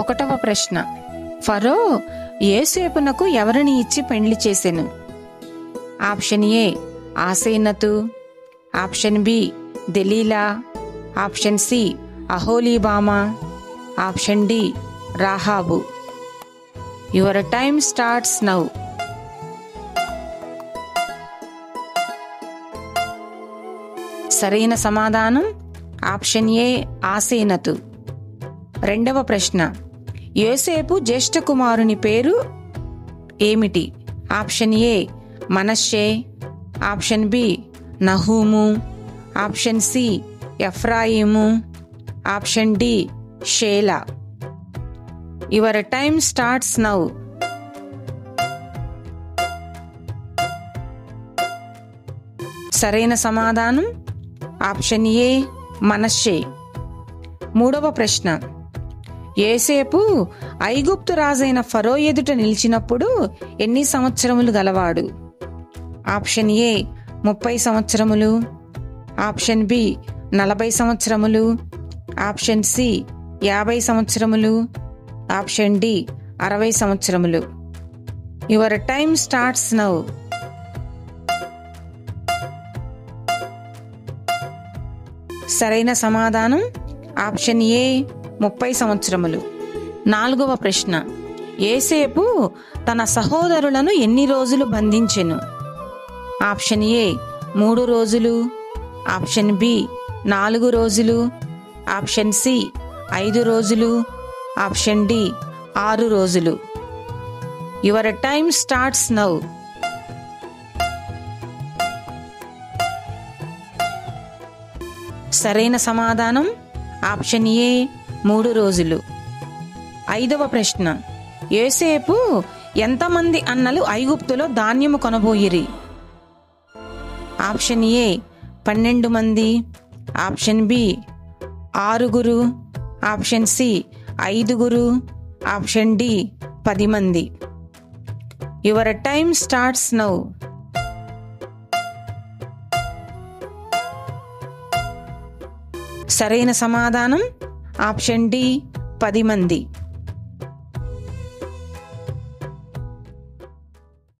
ఒకటవ ప్రశ్న, ఫరో యోసేపునకు ఎవరిని ఇచ్చి పెండ్లి చేసెను? Option A Asenath, option B Delilah, option C Aholibamah, option D Rahab. Your time starts now. సరైన సమాధానం ఆప్షన్ ఏ ఆసేనతు. రెండవ ప్రశ్న, యోసేపు జ్యేష్ఠ కుమారుని పేరు ఏమిటి? Option A Manasseh, option B Nahum, option C Ephraim, option D Shelah. Your time starts now. సరైన సమాధానం ఆప్షన్ ఏ మనష్షే. మూడవ ప్రశ్న, యోసేపు ఐగుప్తు రాజైన ఫరో ఎదుట నిలిచినప్పుడు ఎన్ని సంవత్సరములు గలవాడు? ఆప్షన్ ఏ 30 సంవత్సరములు, ఆప్షన్ బి 40 సంవత్సరములు, ఆప్షన్ సి 50 సంవత్సరములు, ఆప్షన్ డి 60 సంవత్సరములు. Your time starts now. సరైన సమాధానం ఆప్షన్ ఏ 30 సంవత్సరములు. నాలుగవ ప్రశ్న, యోసేపు తన సహోదరులను ఎన్ని రోజులు బంధించెను? ఆప్షన్ ఏ 3 రోజులు, ఆప్షన్ బి 4 రోజులు, ఆప్షన్ సి 5 రోజులు, ఆప్షన్ డి 6 రోజులు. Your time starts now. సరైన సమాధానం ఆప్షన్ ఏ 3 రోజులు. ఐదవ ప్రశ్న, యోసేపు ఎంతమంది అన్నలు ఐగుప్తులో ధాన్యము కొనబోయిరి? ఆప్షన్ ఏ 12 మంది, option B 6, option C 5, option D 10 మంది. Your time starts now. సరైన సమాధానం ఆప్షన్ డి 10 మంది.